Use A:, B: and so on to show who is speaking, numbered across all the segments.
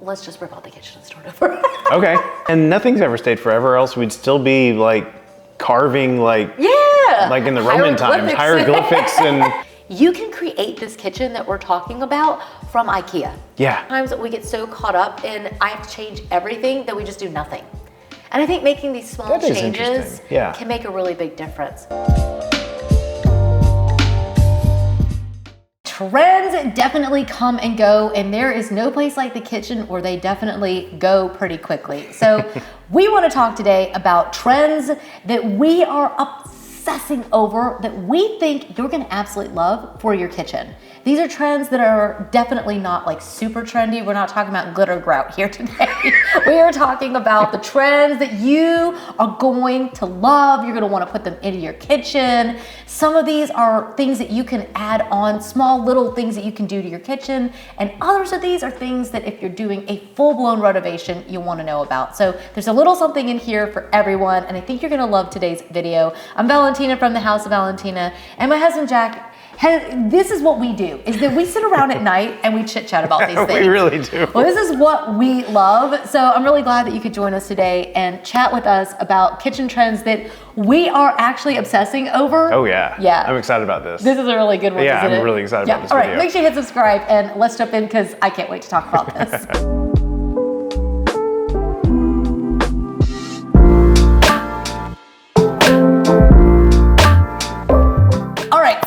A: let's just rip out the kitchen and start over.
B: Okay. And nothing's ever stayed forever, else we'd still be like carving like in the Roman times, hieroglyphics and
A: you can create this kitchen that we're talking about from IKEA.
B: Yeah.
A: Sometimes we get so caught up in I have to change everything that we just do nothing. And I think making these small changes can make a really big difference. Trends definitely come and go, and there is no place like the kitchen where they definitely go pretty quickly. So we want to talk today about trends that we are obsessing over that we think you're going to absolutely love for your kitchen. These are trends that are definitely not like super trendy. We're not talking about glitter grout here today. We are talking about the trends that you are going to love. You're going to want to put them into your kitchen. Some of these are things that you can add on, small little things that you can do to your kitchen. And others of these are things that if you're doing a full-blown renovation, you want to know about. So there's a little something in here for everyone. And I think you're going to love today's video. I'm Valentina from the House of Valentina, and my husband, Jack. This is what we do, is that we sit around at night and we chit chat about these things.
B: We really do.
A: Well, this is what we love. So I'm really glad that you could join us today and chat with us about kitchen trends that we are actually obsessing over.
B: Oh yeah.
A: Yeah.
B: I'm excited about this.
A: This is a really good one,
B: yeah,
A: isn't it?
B: I'm really excited about this
A: All right,
B: video.
A: make sure you hit subscribe and let's jump in because I can't wait to talk about this.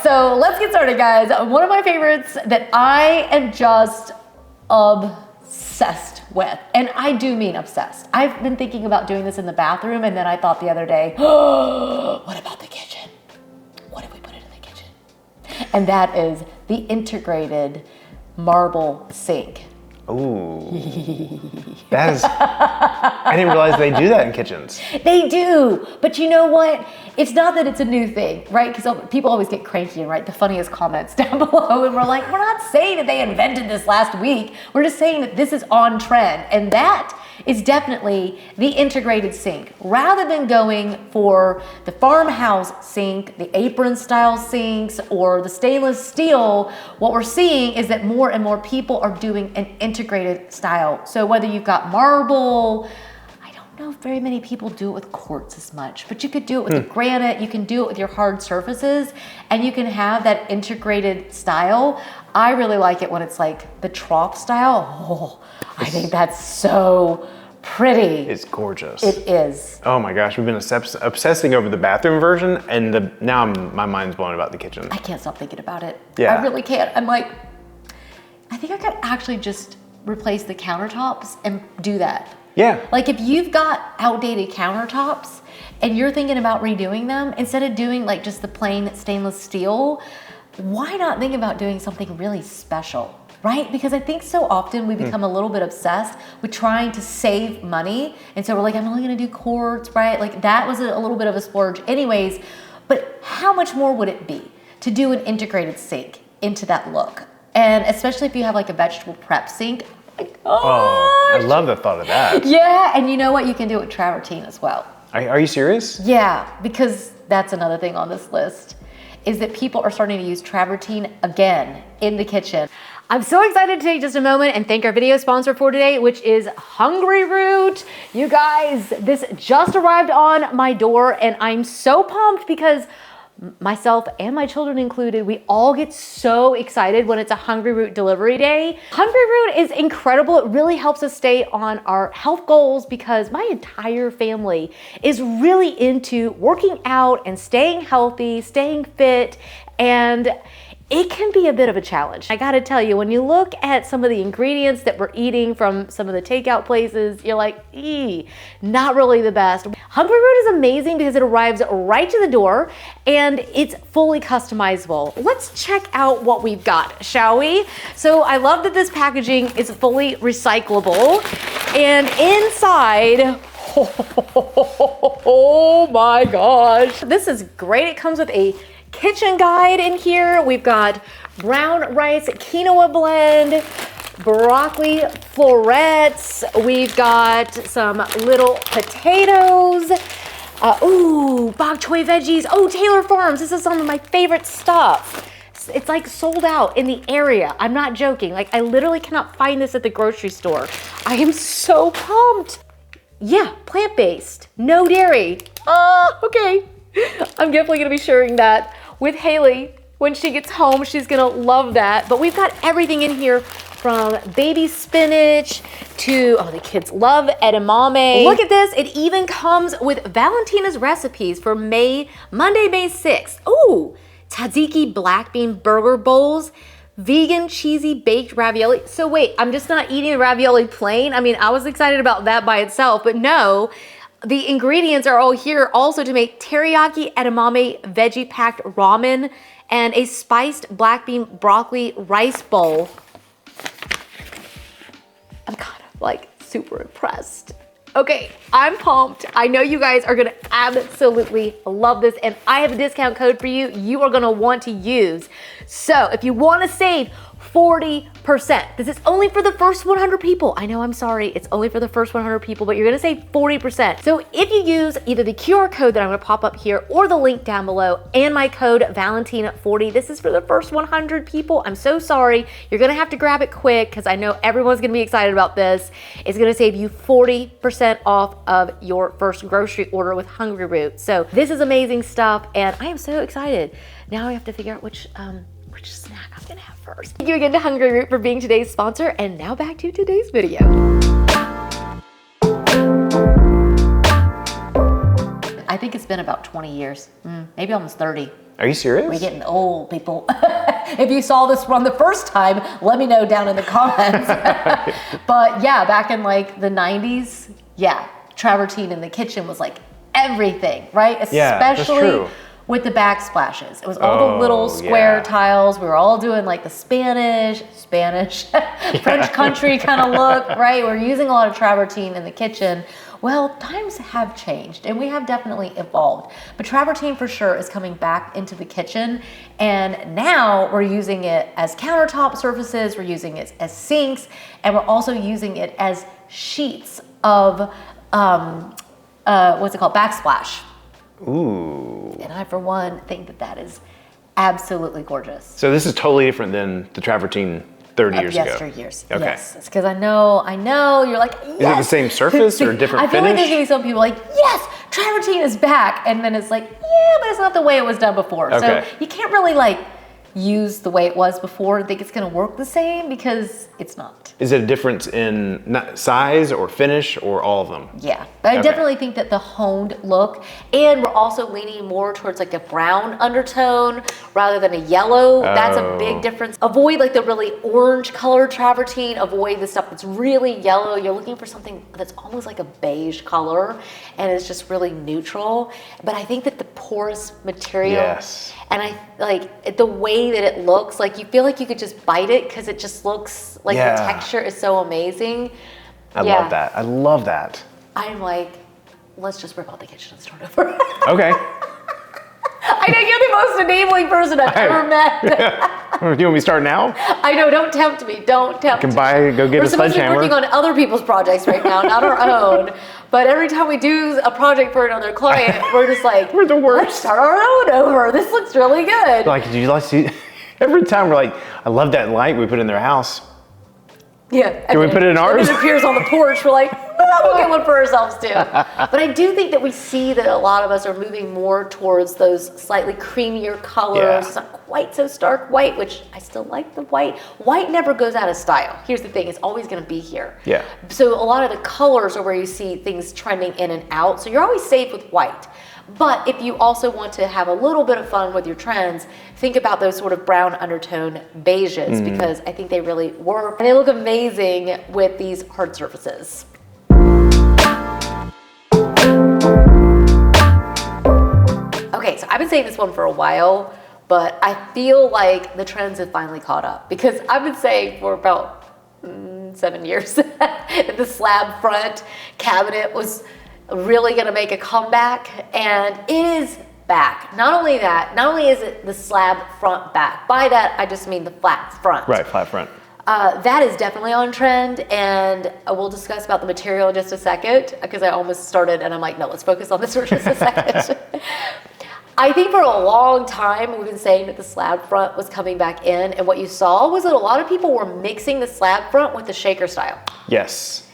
A: So let's get started, guys. One of my favorites that I am just obsessed with, and I do mean obsessed. I've been thinking about doing this in the bathroom, and then I thought the other day, oh, what about the kitchen? What if we put it in the kitchen? And that is the integrated marble sink.
B: Ooh, that is, I didn't realize they do that in kitchens.
A: They do, but you know what? It's not that it's a new thing, right? Because people always get cranky and write the funniest comments down below, and we're like, we're not saying that they invented this last week. We're just saying that this is on trend, and that is definitely the integrated sink. Rather than going for the farmhouse sink, the apron style sinks, or the stainless steel, what we're seeing is that more and more people are doing an integrated style. So whether you've got marble, I don't know if very many people do it with quartz as much, but you could do it with the granite, you can do it with your hard surfaces, and you can have that integrated style. I really like it when it's like the trough style. Oh, I think that's so pretty.
B: It's gorgeous.
A: It is.
B: Oh my gosh, we've been obsessing over the bathroom version, and now my mind's blown about the kitchen.
A: I can't stop thinking about it.
B: Yeah.
A: I really can't. I'm like, I think I could actually just replace the countertops and do that.
B: Yeah.
A: Like if you've got outdated countertops and you're thinking about redoing them, instead of doing like just the plain stainless steel, why not think about doing something really special, right? Because I think so often we become a little bit obsessed with trying to save money. And so we're like, I'm only gonna do quartz, right? Like that was a little bit of a splurge anyways, but how much more would it be to do an integrated sink into that look? And especially if you have like a vegetable prep sink.
B: Oh, I love the thought of that.
A: Yeah, and you know what? You can do it with Travertine as well.
B: Are you serious?
A: Yeah, because that's another thing on this list, is that people are starting to use Travertine again in the kitchen. I'm so excited to take just a moment and thank our video sponsor for today, which is Hungry Root. You guys, this just arrived on my door and I'm so pumped because myself and my children included, we all get so excited when it's a Hungry Root delivery day. Hungry Root is incredible. It really helps us stay on our health goals because my entire family is really into working out and staying healthy, staying fit, and it can be a bit of a challenge. I gotta tell you, when you look at some of the ingredients that we're eating from some of the takeout places, you're like, not really the best. Hungry Root is amazing because it arrives right to the door and it's fully customizable. Let's check out what we've got, shall we? So I love that this packaging is fully recyclable, and inside, oh my gosh, this is great. It comes with a kitchen guide in here. We've got brown rice quinoa blend, broccoli florets. We've got some little potatoes. Ooh, bok choy veggies. Oh, Taylor Farms. This is some of my favorite stuff. It's like sold out in the area. I'm not joking. Like I literally cannot find this at the grocery store. I am so pumped. Yeah, plant-based, no dairy. Okay. I'm definitely gonna be sharing that with Haley. When she gets home, she's gonna love that. But we've got everything in here from baby spinach to, oh, the kids love edamame. Look at this, it even comes with Valentina's recipes for Monday, May 6th. Ooh, tzatziki black bean burger bowls, vegan cheesy baked ravioli. So wait, I'm just not eating the ravioli plain? I mean, I was excited about that by itself, but no, the ingredients are all here also to make teriyaki edamame veggie packed ramen and a spiced black bean broccoli rice bowl. I'm kind of like super impressed. Okay, I'm pumped. I know you guys are gonna absolutely love this, and I have a discount code for you you are gonna want to use. So if you wanna save 40%. This is only for the first 100 people. I know, I'm sorry, it's only for the first 100 people, but you're gonna save 40%. So if you use either the QR code that I'm gonna pop up here or the link down below and my code Valentina40, this is for the first 100 people. I'm so sorry. You're gonna have to grab it quick because I know everyone's gonna be excited about this. It's gonna save you 40% off of your first grocery order with Hungry Root. So this is amazing stuff and I am so excited. Now I have to figure out which snack I'm gonna have first. Thank you again to Hungry Root for being today's sponsor, and now back to today's video. I think it's been about 20 years, maybe almost 30.
B: Are you serious?
A: We're getting old, people. If you saw this run the first time, let me know down in the comments. But yeah, back in like the 90s, yeah, Travertine in the kitchen was like everything, right? Especially
B: that's true.
A: With the backsplashes. It was all the little square tiles. We were all doing like the Spanish, French country kind of look, right? We're using a lot of Travertine in the kitchen. Well, times have changed and we have definitely evolved. But Travertine for sure is coming back into the kitchen, and now we're using it as countertop surfaces, we're using it as sinks, and we're also using it as sheets of, what's it called, backsplash.
B: Ooh.
A: And I, for one, think that that is absolutely gorgeous.
B: So this is totally different than the Travertine 30 years ago.
A: Yesteryears.
B: Okay.
A: Yes, it's because I know, you're like, yes.
B: Is it the same surface or different
A: I feel
B: finish?
A: like there's gonna be some people like, yes, Travertine is back. And then it's like, yeah, but it's not the way it was done before.
B: Okay.
A: So you can't really like use the way it was before and think it's gonna work the same because it's not.
B: Is it a difference in size or finish or all of them?
A: Yeah, but I definitely think that the honed look, and we're also leaning more towards like a brown undertone rather than a yellow. That's a big difference. Avoid like the really orange colored Travertine, avoid the stuff that's really yellow. You're looking for something that's almost like a beige color and it's just really neutral. But I think that the porous material, and I like the way that it looks, like you feel like you could just bite it because it just looks like the texture is so amazing.
B: I love that. I love that.
A: I'm like, let's just rip out the kitchen and start over.
B: Okay.
A: I know you're the most enabling person I've ever met.
B: Do you want me to start now?
A: I know, don't tempt me. Don't tempt me.
B: Go get a sledgehammer.
A: We're supposed to be working on other people's projects right now, not our own. But every time we do a project for another client, we're just like,
B: we're the worst.
A: Let's start our own over. This looks really good.
B: Like, do you like see? Every time we're like, I love that light we put in their house.
A: Yeah.
B: Can we put it in ours?
A: It appears on the porch. We're like, we'll get one for ourselves too. But I do think that we see that a lot of us are moving more towards those slightly creamier colors. It's not quite so stark white, which I still like the white. White never goes out of style. Here's the thing, it's always gonna be here.
B: Yeah.
A: So a lot of the colors are where you see things trending in and out. So you're always safe with white. But if you also want to have a little bit of fun with your trends, think about those sort of brown undertone beiges because I think they really work and they look amazing with these hard surfaces. Okay, so I've been saying this one for a while, but I feel like the trends have finally caught up because I've been saying for about 7 years that the slab front cabinet was really gonna make a comeback, and it is back. Not only that, not only is it the slab front back, by that I just mean the flat front.
B: Right, flat front.
A: That is definitely on trend, and we'll discuss about the material in just a second because I almost started and I'm like, no, let's focus on this for just a second. I think for a long time we've been saying that the slab front was coming back in, and what you saw was that a lot of people were mixing the slab front with the shaker style.
B: Yes.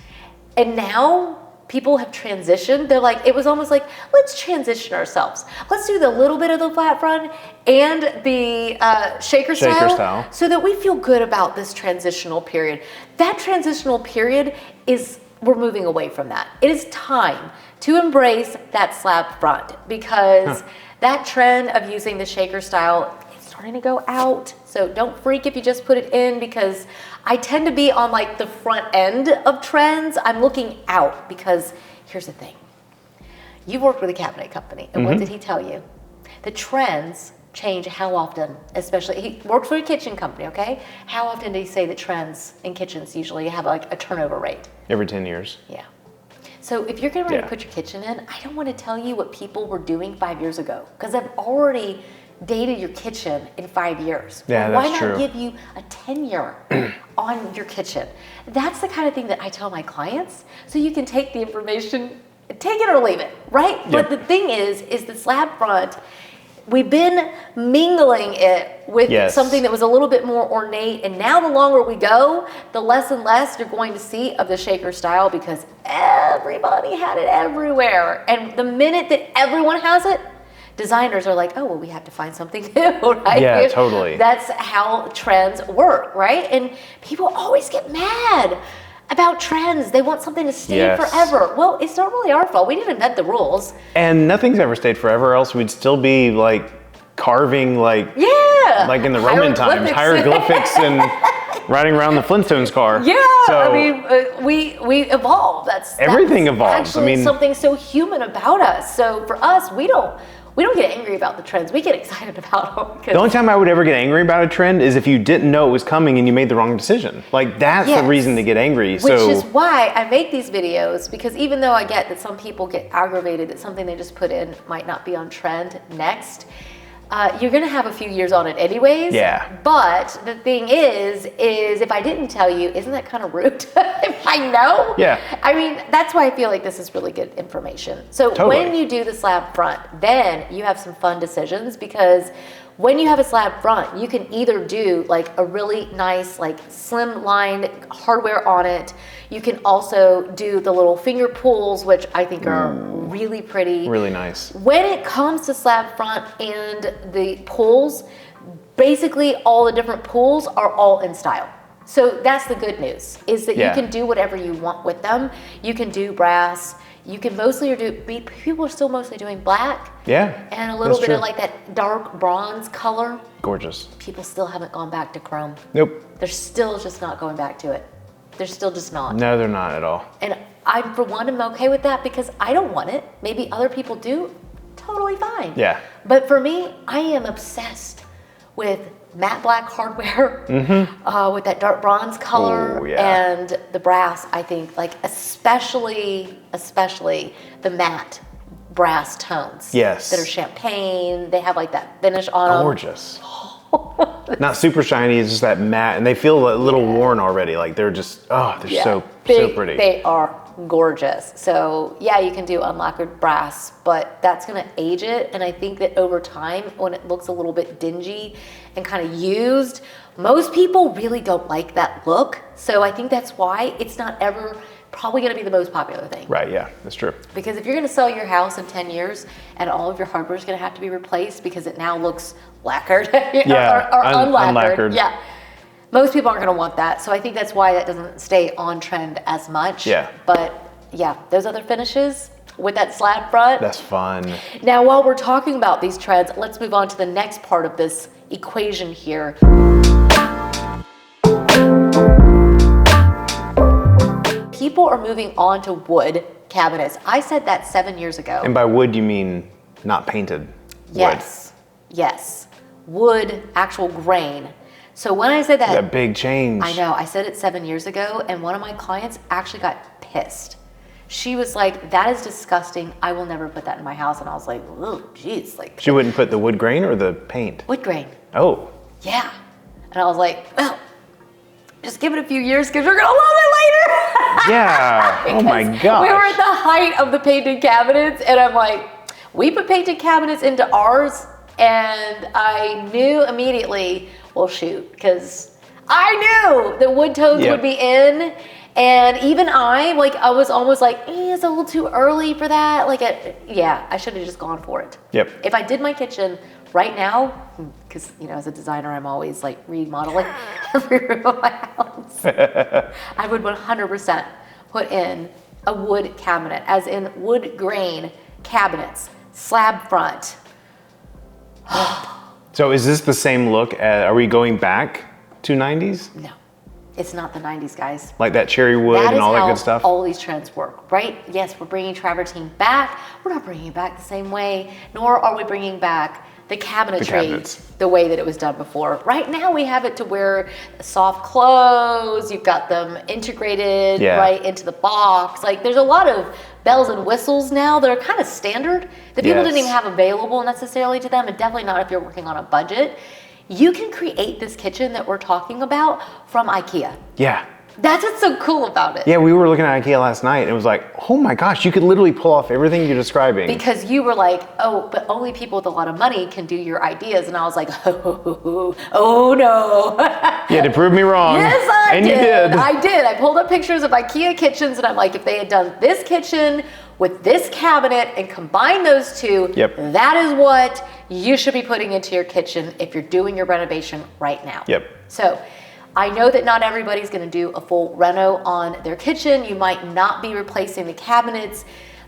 A: And now people have transitioned. They're like, it was almost like, let's transition ourselves. Let's do the little bit of the flat front and the shaker style so that we feel good about this transitional period. That transitional period is, we're moving away from that. It is time to embrace that slab front because that trend of using the shaker style is starting to go out. So don't freak if you just put it in, because I tend to be on like the front end of trends. I'm looking out because here's the thing. You worked with a cabinet company, and what did he tell you? The trends change how often? Especially, he worked for a kitchen company, okay? How often did he say that trends in kitchens usually have like a turnover rate?
B: Every 10 years.
A: Yeah. So if you're getting ready to put your kitchen in, I don't want to tell you what people were doing 5 years ago, because I've already dated your kitchen in 5 years.
B: Yeah,
A: why
B: that's
A: not
B: true.
A: give you a tenure on your kitchen? That's the kind of thing that I tell my clients, so you can take the information, take it or leave it, right?
B: Yep.
A: But the thing is the slab front, we've been mingling it with something that was a little bit more ornate, and now the longer we go, the less and less you're going to see of the shaker style, because everybody had it everywhere. And the minute that everyone has it, designers are like, oh, well, we have to find something new, right?
B: Yeah, totally.
A: That's how trends work, right? And people always get mad about trends. They want something to stay forever. Well, it's not really our fault. We didn't invent the rules.
B: And nothing's ever stayed forever, else we'd still be like carving like in the Roman times, hieroglyphics and riding around the Flintstones car.
A: Yeah,
B: so,
A: I mean, we evolve.
B: Everything evolves.
A: Actually,
B: I mean,
A: something so human about us. So for us, we don't get angry about the trends. We get excited about them.
B: The only time I would ever get angry about a trend is if you didn't know it was coming and you made the wrong decision. Like, that's the reason to get angry.
A: Which is why I make these videos, because even though I get that some people get aggravated that something they just put in might not be on trend next, you're gonna have a few years on it anyways.
B: Yeah.
A: But the thing is if I didn't tell you, isn't that kind of rude? If I know?
B: Yeah.
A: I mean, that's why I feel like this is really good information. So when you do the slab front, then you have some fun decisions, because when you have a slab front, you can either do like a really nice, like slim lined hardware on it. You can also do the little finger pulls, which I think are really pretty.
B: Really nice.
A: When it comes to slab front and the pulls, basically all the different pulls are all in style. So that's the good news, is that you can do whatever you want with them. You can do brass. You can mostly people are still mostly doing black.
B: Yeah.
A: And a little bit of like that dark bronze color.
B: Gorgeous.
A: People still haven't gone back to chrome.
B: Nope.
A: They're still just not going back to it. They're still just not.
B: No, they're not at all.
A: And I, for one, am okay with that, because I don't want it. Maybe other people do. Totally fine.
B: Yeah.
A: But for me, I am obsessed with matte black hardware, with that dark bronze color, and the brass. I think, like, especially the matte brass tones.
B: Yes.
A: That are champagne. They have like that finish on them.
B: Gorgeous. Not super shiny, it's just that matte, and they feel a little worn already. Like, they're just, they're so pretty.
A: They are gorgeous. So yeah, you can do unlacquered brass, but that's gonna age it. And I think that over time, when it looks a little bit dingy and kind of used, most people really don't like that look. So I think that's why it's not ever probably gonna be the most popular thing.
B: Right, yeah, that's true.
A: Because if you're gonna sell your house in 10 years and all of your hardware is gonna have to be replaced because it now looks lacquered or unlacquered. Yeah. Most people aren't gonna want that. So I think that's why that doesn't stay on trend as much.
B: Yeah.
A: But yeah, those other finishes with that slab front.
B: That's fun.
A: Now, while we're talking about these trends, let's move on to the next part of this equation here. People are moving on to wood cabinets. I said that 7 years ago.
B: And by wood, you mean not painted
A: Yes. Yes. Wood, actual grain. So when I said that,
B: that big change.
A: I know, I said it 7 years ago, and one of my clients actually got pissed. She was like, that is disgusting. I will never put that in my house. And I was like, oh, geez. Like,
B: she wouldn't put the wood grain or the paint?
A: Wood grain.
B: Oh.
A: Yeah. And I was like, well, just give it a few years because you're going to love it later.
B: Yeah. Oh my gosh.
A: We were at the height of the painted cabinets, and I'm like, we put painted cabinets into ours, and I knew immediately, well, shoot, because I knew the wood tones would be in, And even I was almost like, it's a little too early for that. Yeah, I should have just gone for it.
B: Yep.
A: If I did my kitchen right now, because, as a designer, I'm always like remodeling every room of my house, I would 100% put in a wood cabinet, as in wood grain cabinets, slab front.
B: So is this the same look? Are we going back to 90s?
A: No, it's not the 90s, guys.
B: Like that cherry wood and all that good stuff?
A: That is how all these trends work, right? Yes, we're bringing Travertine back. We're not bringing it back the same way, nor are we bringing back the cabinetry the way that it was done before. Right now we have it to where soft close, you've got them integrated right into the box. Like there's a lot of bells and whistles now that are kind of standard that people didn't even have available necessarily to them, and definitely not if you're working on a budget. You can create this kitchen that we're talking about from IKEA.
B: Yeah.
A: That's what's so cool about it.
B: Yeah, we were looking at IKEA last night and it was like, oh my gosh, you could literally pull off everything you're describing.
A: Because you were like, oh, but only people with a lot of money can do your ideas. And I was like, oh no.
B: You had to prove me wrong.
A: Yes, I did.
B: And you did.
A: I did. I pulled up pictures of IKEA kitchens and I'm like, if they had done this kitchen with this cabinet and combined those two, that is what you should be putting into your kitchen if you're doing your renovation right now.
B: Yep.
A: So I know that not everybody's going to do a full reno on their kitchen. You might not be replacing the cabinets.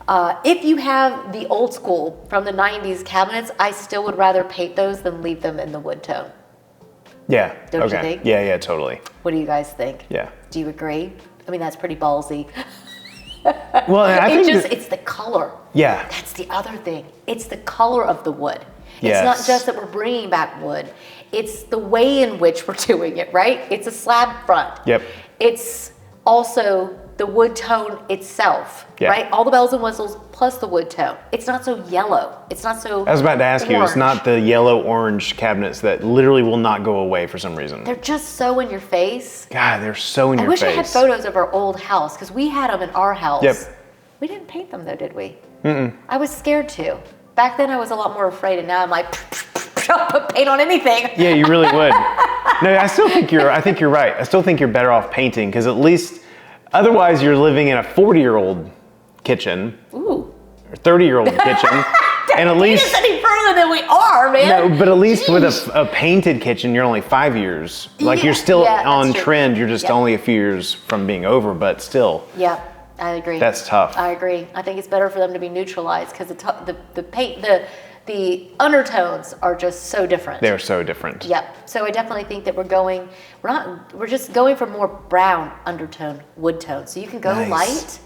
A: If you have the old school from the 90s cabinets, I still would rather paint those than leave them in the wood tone.
B: Yeah.
A: Don't you think?
B: Yeah, totally.
A: What do you guys think?
B: Yeah.
A: Do you agree? I mean, that's pretty ballsy.
B: Well, I think
A: it's the color.
B: Yeah.
A: That's the other thing. It's the color of the wood.
B: Yes.
A: It's not just that we're bringing back wood. It's the way in which we're doing it, right? It's a slab front.
B: Yep.
A: It's also the wood tone itself, right? All the bells and whistles plus the wood tone. It's not so yellow. It's not so
B: I was about to ask you, it's
A: orange.
B: not the yellow-orange cabinets that literally will not go away for some reason.
A: They're just so in your face.
B: God, they're so in your face.
A: I wish I had photos of our old house because we had them in our house.
B: Yep.
A: We didn't paint them though, did we? Mm-mm. I was scared to. Back then I was a lot more afraid, and now I'm like, I'll put paint on anything.
B: Yeah, you really would. No, I think you're right. I still think you're better off painting, because at least, otherwise you're living in a 40-year-old kitchen.
A: Ooh.
B: Or 30-year-old kitchen. And at least
A: any further than we are, man.
B: No, but at least with a painted kitchen, you're only 5 years. Like you're still on trend. You're just only a few years from being over, but still.
A: Yeah, I agree.
B: That's tough.
A: I agree. I think it's better for them to be neutralized because the paint, the undertones are just so different.
B: They're so different.
A: Yep. So I definitely think that we're just going for more brown undertone, wood tone. So you can go light.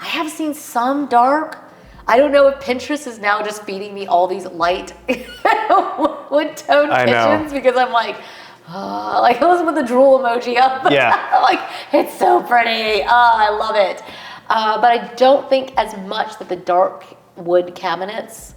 A: I have seen some dark. I don't know if Pinterest is now just feeding me all these light wood tone kitchens because I'm like, like let's put the drool emoji up.
B: Yeah.
A: Like it's so pretty. I love it. But I don't think as much that the dark wood cabinets,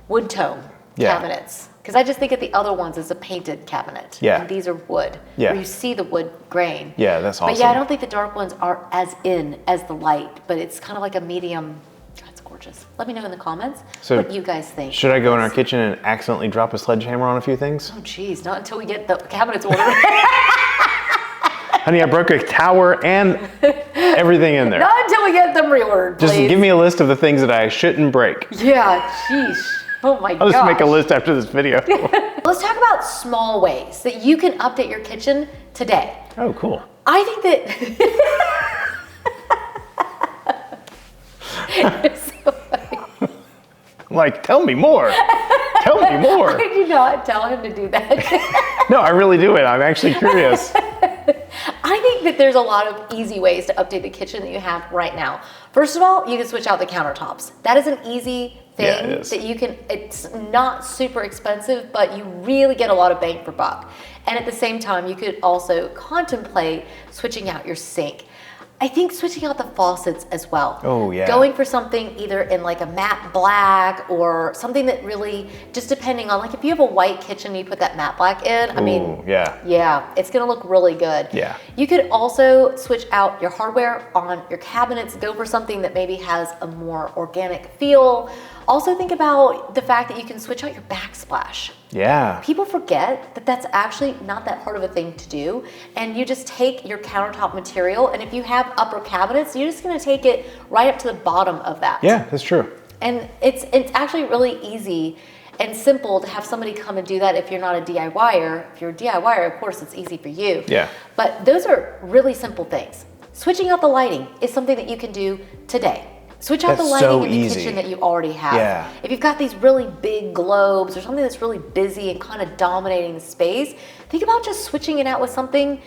A: wood tone cabinets, because I just think of the other ones as a painted cabinet.
B: Yeah.
A: And these are wood.
B: Yeah.
A: Where you see the wood grain.
B: Yeah, that's awesome.
A: But yeah, I don't think the dark ones are as in as the light, but it's kind of like a medium. That's gorgeous. Let me know in the comments what you guys think.
B: Should I go in our kitchen and accidentally drop a sledgehammer on a few things?
A: Oh geez, not until we get the cabinets ordered.
B: Honey, I broke a tower and everything in there.
A: Not until we get them reordered, please.
B: Just give me a list of the things that I shouldn't break.
A: Yeah, sheesh. Oh my gosh.
B: I'll just make a list after this video.
A: Let's talk about small ways that you can update your kitchen today.
B: Oh, cool.
A: I think that...
B: Like, tell me more. Tell me more.
A: I did not tell him to do that.
B: No, I really do it. I'm actually curious.
A: I think that there's a lot of easy ways to update the kitchen that you have right now. First of all, you can switch out the countertops. That is an easy thing that you can, it's not super expensive, but you really get a lot of bang for buck. And at the same time, you could also contemplate switching out your sink. I think switching out the faucets as well.
B: Oh yeah.
A: Going for something either in like a matte black or something that really, just depending on, like if you have a white kitchen, you put that matte black in, I mean, yeah, it's gonna look really good.
B: Yeah.
A: You could also switch out your hardware on your cabinets, go for something that maybe has a more organic feel. Also think about the fact that you can switch out your backsplash.
B: Yeah.
A: People forget that that's actually not that hard of a thing to do. And you just take your countertop material, and if you have upper cabinets, you're just gonna take it right up to the bottom of that.
B: Yeah, that's true.
A: And it's actually really easy and simple to have somebody come and do that if you're not a DIYer. If you're a DIYer, of course, it's easy for you.
B: Yeah.
A: But those are really simple things. Switching out the lighting is something that you can do today. Switch out the lighting in the kitchen that you already have.
B: Yeah.
A: If you've got these really big globes or something that's really busy and kind of dominating the space, think about just switching it out with something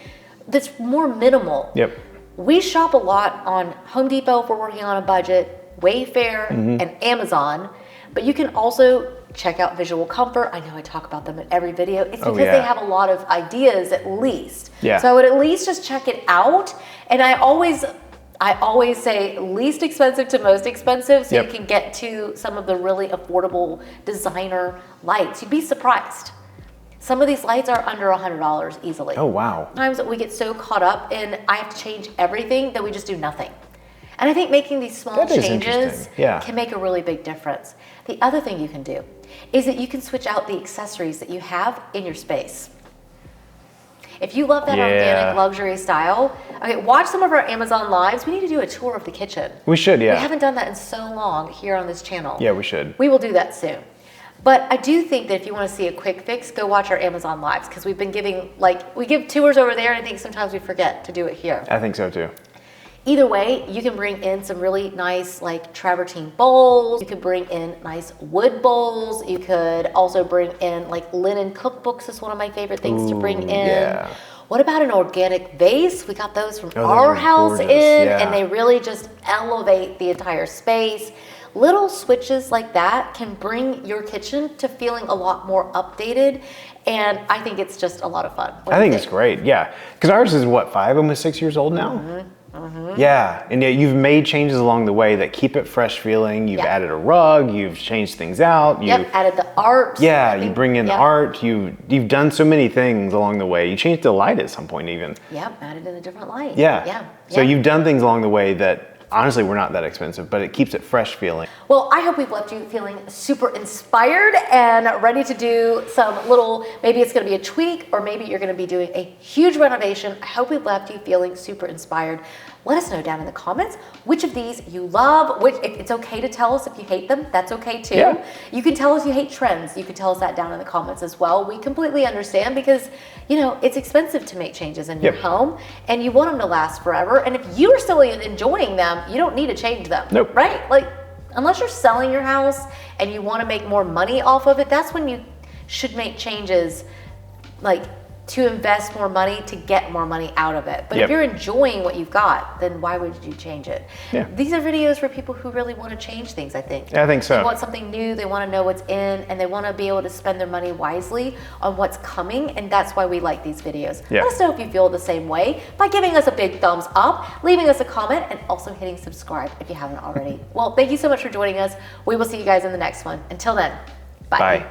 A: that's more minimal.
B: Yep.
A: We shop a lot on Home Depot if we're working on a budget, Wayfair, and Amazon, but you can also check out Visual Comfort. I know I talk about them in every video. It's because they have a lot of ideas at least.
B: Yeah.
A: So I would at least just check it out. And I always say least expensive to most expensive, so you can get to some of the really affordable designer lights. You'd be surprised. Some of these lights are under $100 easily.
B: Oh, wow.
A: Sometimes we get so caught up in I have to change everything that we just do nothing. And I think making these small changes can make a really big difference. The other thing you can do is that you can switch out the accessories that you have in your space. If you love that organic luxury style, okay, watch some of our Amazon lives. We need to do a tour of the kitchen.
B: We should, yeah.
A: We haven't done that in so long here on this channel.
B: Yeah, we should.
A: We will do that soon. But I do think that if you want to see a quick fix, go watch our Amazon lives, because we've been giving, we give tours over there, and I think sometimes we forget to do it here.
B: I think so too.
A: Either way, you can bring in some really nice Travertine bowls. You could bring in nice wood bowls. You could also bring in linen cookbooks is one of my favorite things to bring in.
B: Yeah.
A: What about an organic vase? We got those from our house and they really just elevate the entire space. Little switches like that can bring your kitchen to feeling a lot more updated, and I think it's just a lot of fun.
B: I think it's great, yeah. Because ours is what, 5, almost 6 years old now? Yeah, and yet you've made changes along the way that keep it fresh feeling. You've added a rug, you've changed things out.
A: Added the art.
B: Yeah, you bring in the art. You've done so many things along the way. You changed the light at some point even.
A: Yep, added in a different light.
B: Yeah. So you've done things along the way that honestly were not that expensive, but it keeps it fresh feeling.
A: Well, I hope we've left you feeling super inspired and ready to do some little, maybe it's gonna be a tweak, or maybe you're gonna be doing a huge renovation. I hope we've left you feeling super inspired. Let us know down in the comments which of these you love, if it's okay to tell us if you hate them, that's okay too.
B: Yeah.
A: You can tell us you hate trends. You can tell us that down in the comments as well. We completely understand, because it's expensive to make changes in your home, and you want them to last forever. And if you're still enjoying them, you don't need to change them.
B: Nope.
A: Right? Unless you're selling your house and you want to make more money off of it, that's when you should make changes, to invest more money to get more money out of it. But if you're enjoying what you've got, then why would you change it?
B: Yeah.
A: These are videos for people who really want to change things, I think.
B: Yeah, I think so.
A: They want something new, they want to know what's in, and they want to be able to spend their money wisely on what's coming, and that's why we like these videos. Let us know if you feel the same way by giving us a big thumbs up, leaving us a comment, and also hitting subscribe if you haven't already. Well, thank you so much for joining us. We will see you guys in the next one. Until then, bye.
B: Bye.